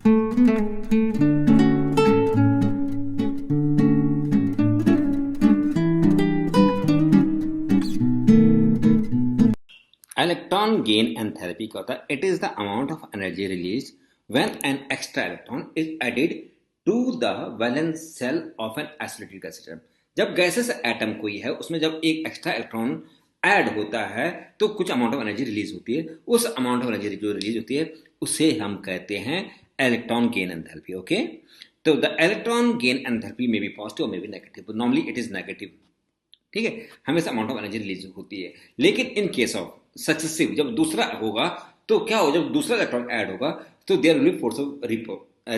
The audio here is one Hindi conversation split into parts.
इलेक्ट्रॉन गेन एंथैल्पी क्या होता है? It is the amount of energy release when an extra electron is added to the valence shell of an isolated gas system. जब गैसेस एटम कोई है उसमें जब एक एक्स्ट्रा इलेक्ट्रॉन ऐड होता है तो कुछ अमाउंट ऑफ एनर्जी रिलीज होती है। उस अमाउंट ऑफ एनर्जी जो रिलीज होती है उसे हम कहते हैं इलेक्ट्रॉन गेन एंथैल्पी। ओके, तो the electron gain enthalpy may be positive may be negative. Normally it is negative, ठीक है, हमेशा अमाउंट ऑफ एनर्जी रिलीज होती है। लेकिन इन केस ऑफ सक्सेसिव, जब दूसरा होगा तो क्या हो, जब दूसरा इलेक्ट्रॉन ऐड होगा तो there will be force of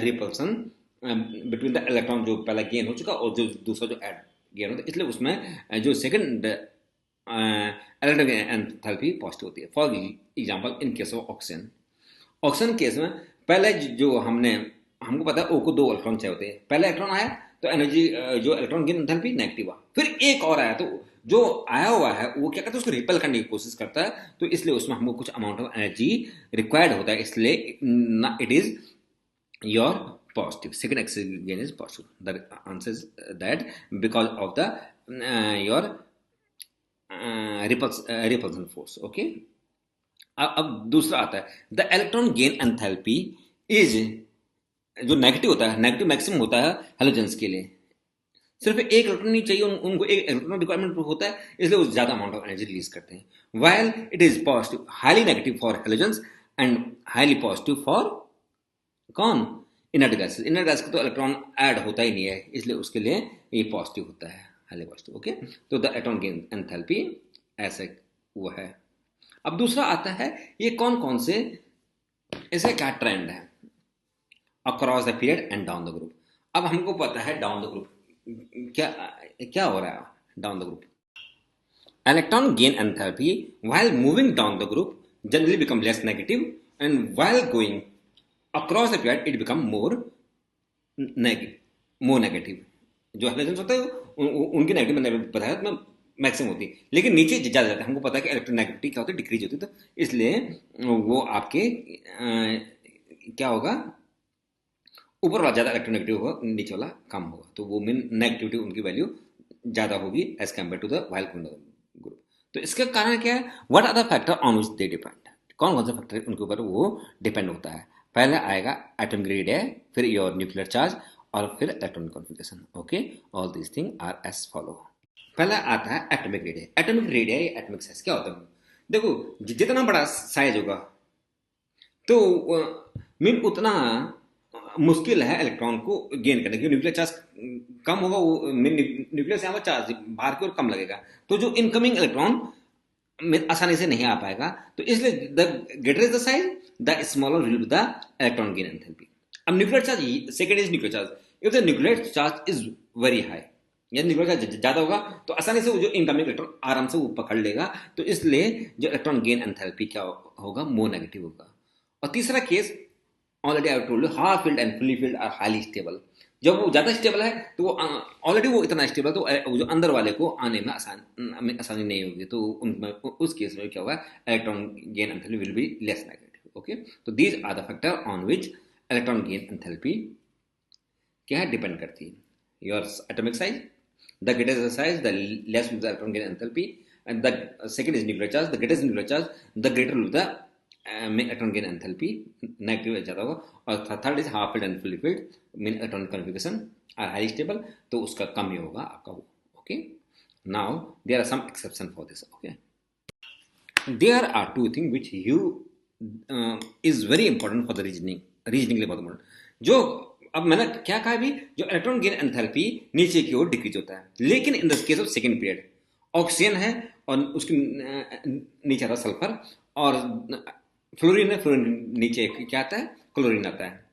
repulsion between the electron जो पहला गेन हो चुका और जो दूसरा जो ऐड गेन होता है, इसलिए उसमें जो सेकंड इलेक्ट्रॉन एंथैल्पी पॉजिटिव होती है। For example in case of oxygen, oxygen case में पहले जो हमको पता है ओ को 2 इलेक्ट्रॉन चाहिए होते हैं। पहला इलेक्ट्रॉन आया तो एनर्जी जो इलेक्ट्रॉन गेन एंथैल्पी नेगेटिव हुआ, फिर एक और आया तो जो आया हुआ है वो क्या करता है, उसको रिपेल करने की कोशिश करता है, तो इसलिए उसमें हमको कुछ अमाउंट ऑफ एनर्जी रिक्वायर्ड होता है, इसलिए it is your positive. Second axis gain is positive. The answer is that because of the your repulsion force. Okay. अब दूसरा आता है the electron gain enthalpy is, जो नेगेटिव होता है, नेगेटिव मैक्सिमम होता है हेलोजेंस के लिए। सिर्फ एक इलेक्ट्रॉन नहीं चाहिए, उनको एक इलेक्ट्रॉन रिक्वायरमेंट होता है, इसलिए वो ज्यादा अमाउंट ऑफ एनर्जी रिलीज करते हैं। While it is positive, highly negative for halogens and highly positive for कौन, इनर्ट गैस। इनर्ट गैस को तो इलेक्ट्रॉन ऐड होता ही नहीं है, इसलिए उसके लिए ये पॉजिटिव होता है, हाईली पॉजिटिव। ओके, तो द इलेक्ट्रॉन गेन एंथैल्पी ऐसे वो है। अब दूसरा आता है ये कौन कौन से ऐसे क्या ट्रेंड है across the period and down the group. अब हमको पता है डाउन द ग्रुप क्या क्या हो रहा है। Down the group electron gain enthalpy while moving down the group generally become less negative and while going across the period it become more negative. जो हेलोजेंस होता है उनकी नेगेटिव मैंने बताया तो मैक्सिमम होती है, लेकिन नीचे ज़्यादा जाता है। हमको पता है कि इलेक्ट्रोनेगेटिविटी क्या होती है, डिक्रीज होती है, तो इसलिए वो आपके क्या होगा, ऊपर वाला ज़्यादा इलेक्ट्रोनेगेटिव होगा, नीचे वाला कम होगा, तो वो मीन नेगेटिविटी उनकी वैल्यू ज़्यादा होगी as compare to the while group. तो इसका कारण क्या है, what are the factor on which they depend, कौन कौन सा फैक्टर उनके ऊपर वो डिपेंड होता है। पहले आएगा एटॉमिक रेडियस, फिर योर न्यूक्लियर चार्ज और फिर electronic configuration. Okay, all this thing are as follow. पहला आता है एटॉमिक रेडियस। एटॉमिक रेडियस या एटॉमिक साइज क्या होता है, देखो जितना बड़ा साइज होगा तो मीन उतना मुश्किल है इलेक्ट्रॉन को गेन करने की। न्यूक्लियर चार्ज कम होगा, वो मीन न्यूक्लियर से चार्ज बाहर की ओर कम लगेगा, तो जो इनकमिंग इलेक्ट्रॉन आसानी से नहीं आ पाएगा, तो इसलिए the greater is the size the smaller will be the electron gain enthalpy. अब nuclear charge, second is nuclear charge. If the nuclear charge is very high, यदि न्यूक्लियर चार्ज ज्यादा होगा तो आसानी से वो जो इनकमिंग इलेक्ट्रॉन आराम से वो पकड़ लेगा, तो इसलिए जो इलेक्ट्रॉन गेन एंथैल्पी क्या होगा, मोर नेगेटिव होगा। और तीसरा case already I told you, half filled and fully filled are highly stable. जब वो ज्यादा स्टेबल है तो वो ऑलरेडी वो इतना स्टेबल, तो जो अंदर वाले को आने में आसानी नहीं होगी, तो उनमें उस केस में क्या होगा, electron gain enthalpy will be less negative. Okay, तो these are the factor on which electron gain enthalpy क्या है, डिपेंड करती है। Your atomic size, the greater the size the less will the electron gain enthalpy, and the second is nuclear charge, the greater is nuclear charge the greater will the electron gain enthalpy, negative ज़्यादा होगा। और third is half filled and fully filled, mean electronic configuration are high stable, तो उसका कम ही होगा आपका वो। Okay, now there are some exception for this. Okay, there are two thing which you is very important for the reasoning लिए बहुत इंपॉर्टेंट। जो अब मैंने क्या कहा भी, जो इलेक्ट्रॉन गेन एंथैल्पी नीचे की ओर डिक्रीज होता है, लेकिन in the case of second period oxygen है और उसके नीचे आता है सल्फर, और फ्लोरीन है, फ्लोरीन नीचे क्या आता है, क्लोरीन आता है।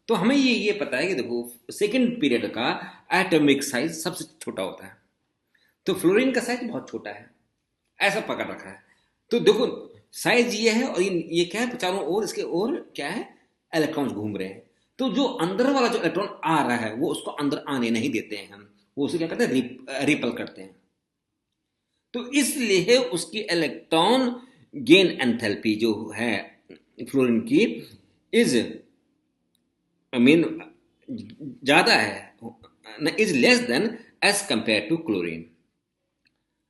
तो हमें ये पता है कि देखो सेकंड पीरियड का एटॉमिक साइज सबसे छोटा होता है, तो फ्लोरीन का साइज बहुत छोटा है, ऐसा पकड़ रखा है। तो देखो साइज ये है और ये क्या है, चारों ओर इसके ओर क्या है, इलेक्ट्रॉन्स घूम रहे हैं, तो जो अंदर वाला जो इलेक्ट्रॉन आ रहा है वो उसको अंदर आने नहीं देते हैं, हम वो उसे क्या करते हैं, रिपल करते हैं। तो इसलिए उसकी इलेक्ट्रॉन गेन एंथैल्पी जो है फ्लोरीन की इज आई मीन ज़्यादा है, is less than as compare to chlorine.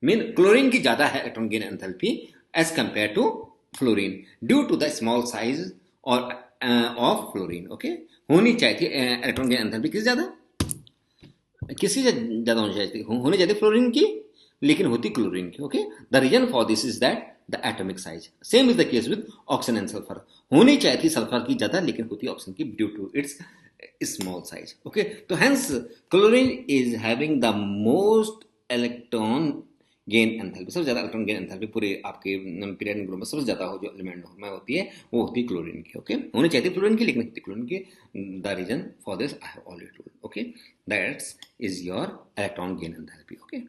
Mean chlorine की ज़्यादा है electron gain enthalpy as compare to fluorine due to the small size और ऑफ फ्लोरीन। ओके, होनी चाहिए इलेक्ट्रॉन गेन एंथैल्पी किससे ज़्यादा, किससे ज़्यादा होनी चाहिए फ्लोरीन की, लेकिन होती क्लोरीन की। Okay, the reason for this is that the atomic size. Same is the case with oxygen and sulphur. होनी चाहिए थी सल्फर की ज़्यादा, लेकिन होती ऑक्सीजन की due to its small size. Okay, तो hence chlorine is having the most electron gain enthalpy, सबसे ज़्यादा इलेक्ट्रॉन गेन एंथैल्पी पूरे आपके पीरियड ग्रुप में सबसे ज़्यादा हो जो एलिमेंट में होती है वो होती है क्लोरीन की। ओके, होनी चाहिए थी फ्लोरीन की, लेकिन होती क्लोरीन की। The reason for this I have already told. Okay, that's is your electron gain enthalpy. Okay.